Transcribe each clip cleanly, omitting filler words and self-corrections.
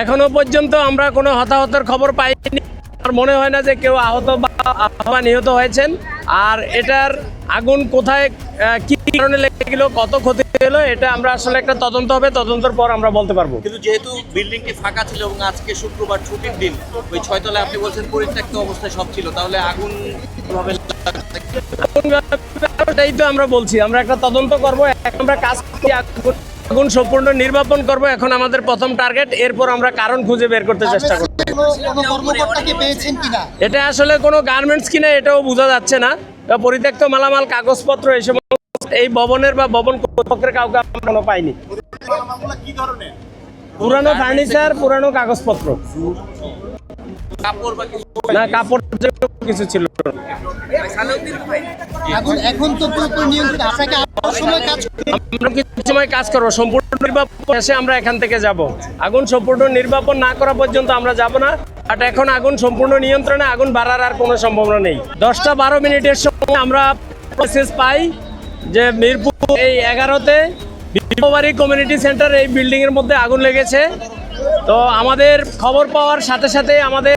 এখনো পর্যন্ত আমরা কোনো হতাহতের খবর পাইনি। আমার মনে হয় না যে কেউ আহত বা নিহত হয়েছেন। আর এটার আগুন কোথায় কি কারণে লেগে গেল, কত ক্ষতি হলো, এটা আমরা আসলে একটা তদন্ত হবে, তদন্তের পর আমরা বলতে পারবো। কিন্তু যেহেতু বিল্ডিংটি ফাঁকা ছিল এবং আজকে শুক্রবার ছুটির দিন, ওই 6 তলায় আপনি বলছেন পরিত্যক্ত অবস্থায় সব ছিল, তাহলে আগুন কিভাবে এটাই তো আমরা বলছি, আমরা একটা তদন্ত করব। আমরা কাজ করছি, আগুন সম্পূর্ণ নির্বাপন করব। এখন আমাদের প্রথম টার্গেট, এরপর আমরা কারণ খুঁজে বের করতে চেষ্টা করব। এটা আসলে কোনো গার্মেন্টস কিনা এটাও বোঝা যাচ্ছে না। পরিত্যক্ত মালামাল, কাগজপত্র, এই সমস্ত এই ভবনের বা ভবন কর্তৃপক্ষের কাউকে আমরা পাইনি। পুরানো ফার্নিচার, পুরানো কাগজপত্র, কাপড় বা কিছু? না, কাপড় কিছু ছিল না। এখন তো পুরোপুরি নিয়ন্ত্রিত। আপনাকে আমরা কিছু সময় কাজ করবো, সম্পূর্ণ নির্বাপন শেষে আমরা এখান থেকে যাব। আগুন সম্পূর্ণ নির্বাপন না করা পর্যন্ত আমরা যাব না। বাট এখন আগুন সম্পূর্ণ নিয়ন্ত্রণে, আগুন বাড়ার আর কোনো সম্ভাবনা নেই। 10:12 সময় আমরা মেসেজ পাই যে মিরপুর এই 11-তে বিবাহবাড়ি কমিউনিটি সেন্টার এই বিল্ডিং এর মধ্যে আগুন লেগেছে। তো আমাদের খবর পাওয়ার সাথে সাথে আমাদের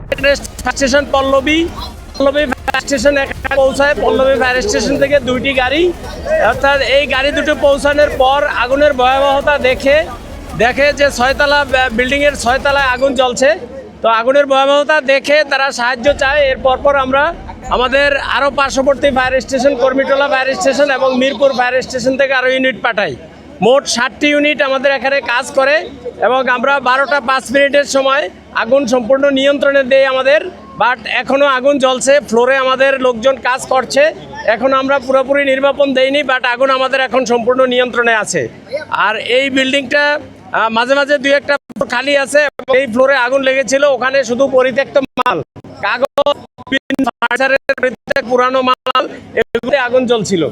স্টেশন পল্লবী ফায়ার স্টেশন এখানে পৌঁছায়। পল্লবী ফায়ার স্টেশন থেকে 2টি গাড়ি, অর্থাৎ এই গাড়ি দুটো পৌঁছানোর পর আগুনের ভয়াবহতা দেখে যে 6তলা বিল্ডিংয়ের 6 তলায় আগুন জ্বলছে। তো আগুনের ভয়াবহতা দেখে তারা সাহায্য চায়। এর পরপর আমরা আমাদের আরও পার্শ্ববর্তী ফায়ার স্টেশন, কর্মীটোলা ফায়ার স্টেশন এবং মিরপুর ফায়ার স্টেশন থেকে আরও ইউনিট পাঠাই। মোট 60টি ইউনিট আমাদের এখানে কাজ করে এবং আমরা 12:05 সময় আগুন সম্পূর্ণ নিয়ন্ত্রণে দেই আমাদের। বাট এখনও আগুন জ্বলছে, ফ্লোরে আমাদের লোকজন কাজ করছে। এখন আমরা পুরোপুরি নির্বাপন দেইনি, বাট আগুন আমাদের এখন সম্পূর্ণ নিয়ন্ত্রণে আছে। আর এই বিল্ডিংটা মাঝে মাঝে 2-1টা খালি আছে। এই ফ্লোরে আগুন লেগেছিল, ওখানে শুধু পরিত্যক্ত মাল, কাগজ, পুরানো মাল, এগুলোতে আগুন জ্বলছিল।